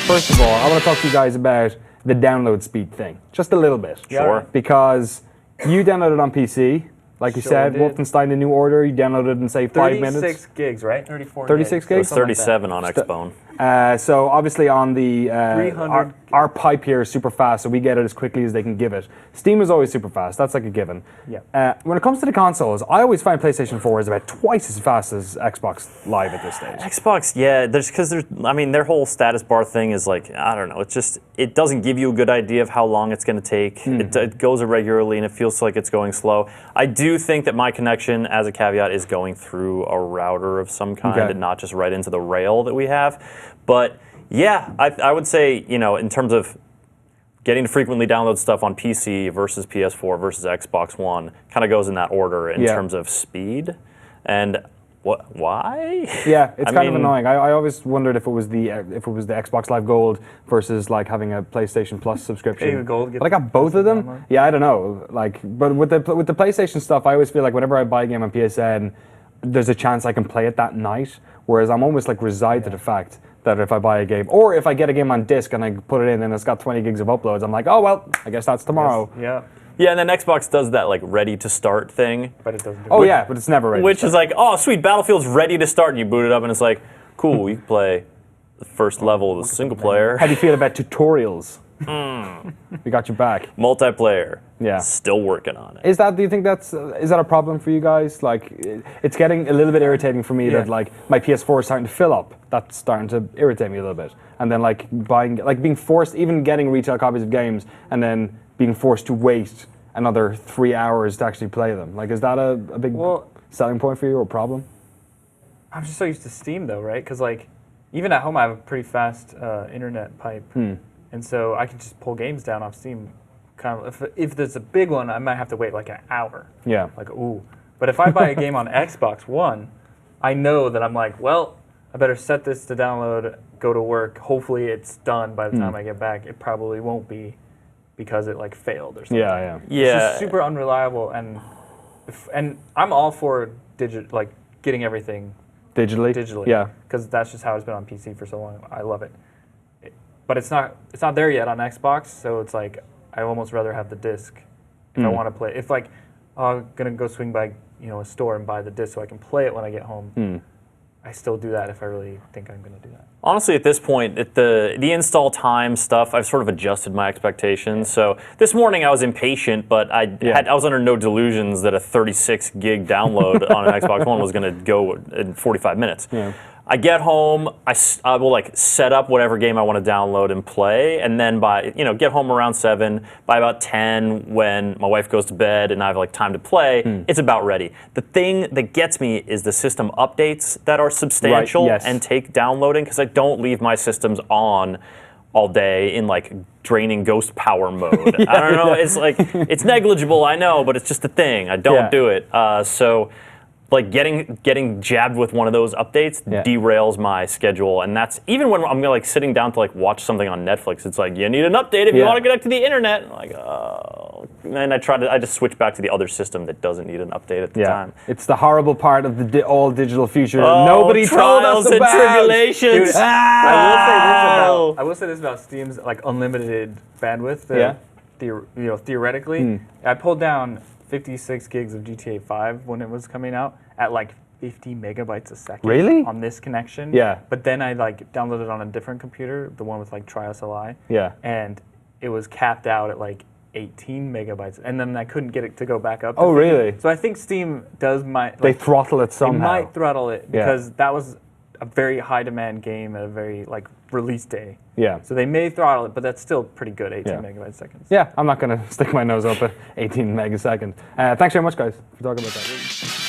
First of all, I want to talk to you guys about the download speed thing, just a little bit. Sure. Because you downloaded on PC, like you said, did. Wolfenstein: The New Order. You downloaded in say 5 minutes. 36 gigs, right? 34. 36 gigs? Something like 37 on Xbone. So obviously on the 300 our pipe here is super fast, so we get it as quickly as they can give it. Steam is always super fast. That's like a given. Yeah. When it comes to the consoles, I always find PlayStation 4 is about twice as fast as Xbox Live at this stage. Xbox, yeah, I mean, their whole status bar thing is like, I don't know, it doesn't give you a good idea of how long it's going to take. It goes irregularly and it feels like it's going slow. I do think that my connection, as a caveat, is going through a router of some kind and not just right into the rail that we have. But yeah, I would say, you know, in terms of getting to frequently download stuff on PC versus PS4 versus Xbox One, kind of goes in that order in terms of speed. And why? Yeah, it's kind of annoying. I always wondered if it was the Xbox Live Gold versus like having a PlayStation Plus subscription. Gold, but I got both of them. Yeah, I don't know. Like, but with the PlayStation stuff, I always feel like whenever I buy a game on PSN, there's a chance I can play it that night. Whereas I'm almost like resigned to the fact that if I buy a game, or if I get a game on disc and I put it in and it's got 20 gigs of uploads, I'm like, oh well, I guess that's tomorrow. Yeah. Yeah, and then Xbox does that like ready to start thing. But it doesn't do but it's never ready. Which is like, oh sweet, Battlefield's ready to start, and you boot it up and it's like, cool, you can play the first level of the single player. How do you feel about tutorials? We got your back. Multiplayer. Yeah. Still working on it. Do you think is that a problem for you guys? Like, it's getting a little bit irritating for me that like my PS4 is starting to fill up. That's starting to irritate me a little bit. And then like being forced, even getting retail copies of games, and then being forced to wait another 3 hours to actually play them. Like, is that a big selling point for you or a problem? I'm just so used to Steam though, right? Because like, even at home I have a pretty fast internet pipe. And so I can just pull games down off Steam. Kind of, if there's a big one, I might have to wait like an hour. Yeah. Like, ooh. But if I buy a game on Xbox One, I know that I'm like, well, I better set this to download, go to work. Hopefully it's done by the time I get back. It probably won't be because it like failed or something. Yeah. It's just super unreliable, and I'm all for getting everything digitally. Yeah. Because that's just how it's been on PC for so long. I love it. But it's not there yet on Xbox, so it's like I almost rather have the disc if I want to play. If like I'm gonna go swing by a store and buy the disc so I can play it when I get home, I still do that if I really think I'm gonna do that. Honestly, at this point, the install time stuff, I've sort of adjusted my expectations. So this morning I was impatient, but I was under no delusions that a 36 gig download on an Xbox One was gonna go in 45 minutes. Yeah. I get home, I will like set up whatever game I want to download and play, and then get home around 7. By about 10, when my wife goes to bed and I have like time to play, it's about ready. The thing that gets me is the system updates that are substantial and take downloading, because I don't leave my systems on all day in like draining ghost power mode. I don't know, it's like, it's negligible, I know, but it's just a thing. I don't do it. So like getting jabbed with one of those updates derails my schedule, and that's even when I'm like sitting down to like watch something on Netflix. It's like, you need an update if you want to connect to the internet. I'm like, oh, and I just switch back to the other system that doesn't need an update at the time. It's the horrible part of the all digital future. Nobody told us about. Tribulations. Dude, I will say this about Steam's like unlimited bandwidth. Theoretically, I pulled down 56 gigs of GTA 5 when it was coming out at like 50 megabytes a second. Really? On this connection. Yeah. But then I like downloaded on a different computer, the one with like TriSLI. Yeah. And it was capped out at like 18 megabytes, and then I couldn't get it to go back up. Oh, really? So I think Steam does they throttle it somehow. They might throttle it because that was a very high demand game at a very like release day. Yeah. So they may throttle it, but that's still pretty good, 18 megabytes seconds. Yeah, I'm not going to stick my nose up at 18 megasecond. Thanks very much, guys, for talking about that.